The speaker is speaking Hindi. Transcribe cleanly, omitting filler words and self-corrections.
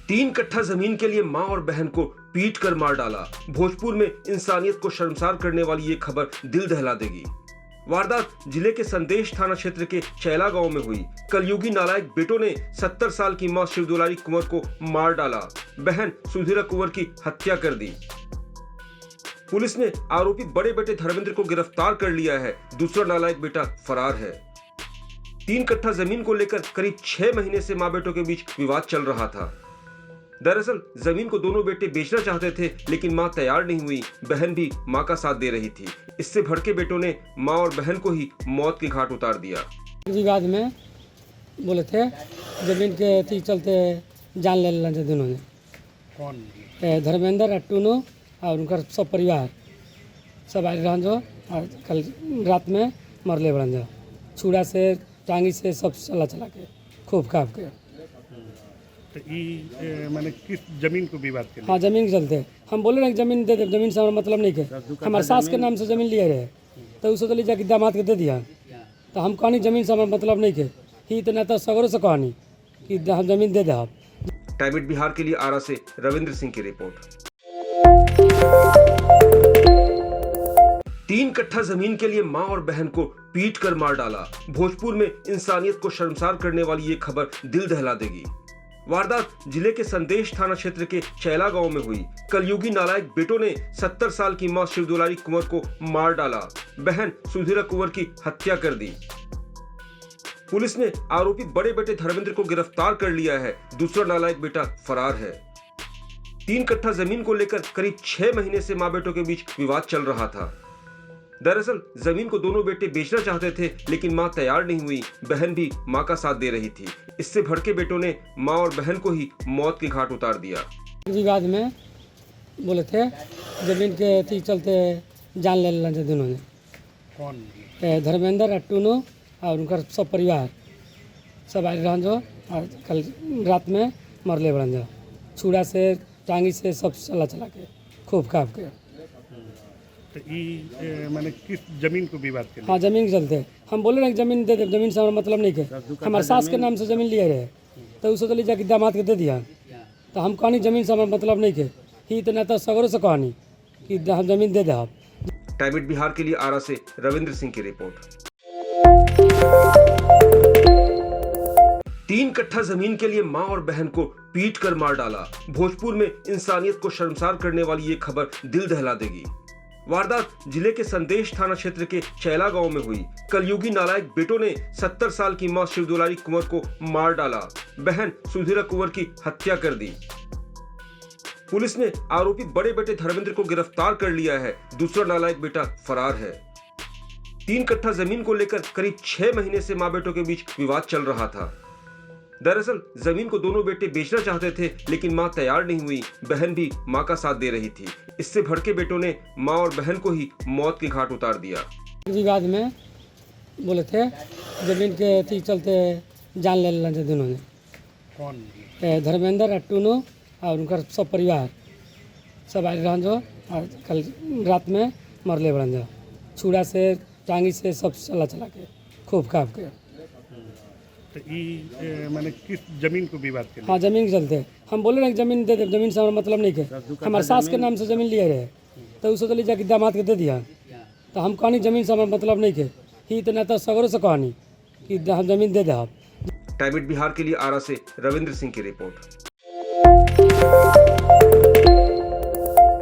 3 कट्ठा जमीन के लिए मां और बहन को पीट कर मार डाला। भोजपुर में इंसानियत को शर्मसार करने वाली ये खबर दिल दहला देगी। वारदात जिले के संदेश थाना क्षेत्र के चैला गांव में हुई। कलयुगी नालायक बेटों ने 70 साल की मां शिवदुलारी कुंवर को मार डाला। बहन सुधीरा कुंवर की हत्या कर दी। पुलिस ने आरोपी बड़े बेटे धर्मेंद्र को गिरफ्तार कर लिया है। दूसरा नालायक बेटा फरार है। 3 कट्ठा जमीन को लेकर करीब 6 महीने से मां बेटों के बीच विवाद चल रहा था। दरअसल जमीन को दोनों बेटे बेचना चाहते थे, लेकिन मां तैयार नहीं हुई। बहन भी मां का साथ दे रही थी। इससे भड़के बेटों ने मां और बहन को ही मौत के घाट उतार दिया। विवाद में बोले थे जमीन के चलते जान ले लेना दोनों ने। कौन? धर्मेंद्र अट्टूनो और उनका सब परिवार सब आए रहन जो, और कल रात में मरले बड़न जो, छुड़ा से टांगी से सब चला के खूब खाप के। तो ये मैंने किस जमीन को विवाद के लिए? हाँ, जमीन के चलते हम बोले ना जमीन दे दे, जमीन से हमारा मतलब नहीं के। हमारे सास के नाम से जमीन लिए रहे, तो उसे तो जाके दामाद के दे दिया। तो हम कहानी जमीन से हमारा मतलब नहीं के ही, तो ना तो सगरों से कहानी कि हम जमीन दे दे। आप टाइम बिहार के लिए आरा से रविंद्र सिंह की रिपोर्ट। 3 कट्ठा जमीन के लिए मां और बहन को पीट कर मार डाला। भोजपुर में इंसानियत को शर्मसार करने वाली ये खबर दिल दहला देगी। वारदात जिले के संदेश थाना क्षेत्र के चैला गांव में हुई। कलयुगी नालायक बेटों ने 70 साल की मां शिवदुलारी कुंवर को मार डाला। बहन सुधीरा कुंवर की हत्या कर दी। पुलिस ने आरोपी बड़े बेटे धर्मेंद्र को गिरफ्तार कर लिया है। दूसरा नालायक बेटा फरार है। 3 कट्ठा जमीन को लेकर करीब 6 महीने से मां बेटों के बीच विवाद चल रहा था। दरअसल जमीन को दोनों बेटे बेचना चाहते थे, लेकिन मां तैयार नहीं हुई। बहन भी मां का साथ दे रही थी। इससे भड़के बेटों ने मां और बहन को ही मौत के घाट उतार दिया। विवाद में बोले थे जमीन के चलते जान ले लेना दोनों ने। कौन? धर्मेंद्र अट्टूनो और उनका सब परिवार सब आए रहन जो, और कल रात में मरले बड़न जो, छुड़ा से टांगी से सब चला के खूब खाप के। तो ये मैंने किस जमीन को विवाद के लिए? हाँ, जमीन के चलते हम बोले ना जमीन दे दे, जमीन से हमारा मतलब नहीं के। हमारे सास के नाम से जमीन लिए रहे, तो उसे तो जाके दामाद के दे दिया। तो हम कहानी जमीन से हमारा मतलब नहीं के ही, तो ना तो सगरों से कहानी कि हम जमीन दे दे। आप टाइम बिहार के लिए आरा से रविंद्र सिंह की रिपोर्ट। 3 कट्ठा जमीन के लिए मां और बहन को पीट कर मार डाला। भोजपुर में इंसानियत को शर्मसार करने वाली ये खबर दिल दहला देगी। वारदात जिले के संदेश थाना क्षेत्र के चैला गांव में हुई। कलयुगी नालायक बेटों ने 70 साल की मां शिवदुलारी कुंवर को मार डाला। बहन सुधीरा कुंवर की हत्या कर दी। पुलिस ने आरोपी बड़े बेटे धर्मेंद्र को गिरफ्तार कर लिया है। दूसरा नालायक बेटा फरार है। 3 कट्ठा जमीन को लेकर करीब 6 महीने से मां बेटों के बीच विवाद चल रहा था। दरअसल जमीन को दोनों बेटे बेचना चाहते थे, लेकिन मां तैयार नहीं हुई। बहन भी मां का साथ दे रही थी। इससे भड़के बेटों ने मां और बहन को ही मौत के घाट उतार दिया। विवाद में बोले थे जमीन के चलते जान ले लेना दोनों ने। कौन? धर्मेंद्र अट्टूनो और उनका सब परिवार सब आए रहन जो, और कल रात में मरले बड़न जो, छुड़ा से टांगी से सब चला के खूब खाप के। तो ये मैंने किस जमीन को विवाद के लिए? हाँ, जमीन के चलते हम बोले ना जमीन दे दे, जमीन से हमारा मतलब नहीं के। हमारे सास के नाम से जमीन लिए रहे, तो उसे तो जाके दामाद के दे दिया। तो हम कहानी जमीन से हमारा मतलब नहीं के ही, तो ना तो सगरों से कहानी कि हम जमीन दे दे। आप टाइम बिहार के लिए आरा से रविंद्र सिंह की रिपोर्ट।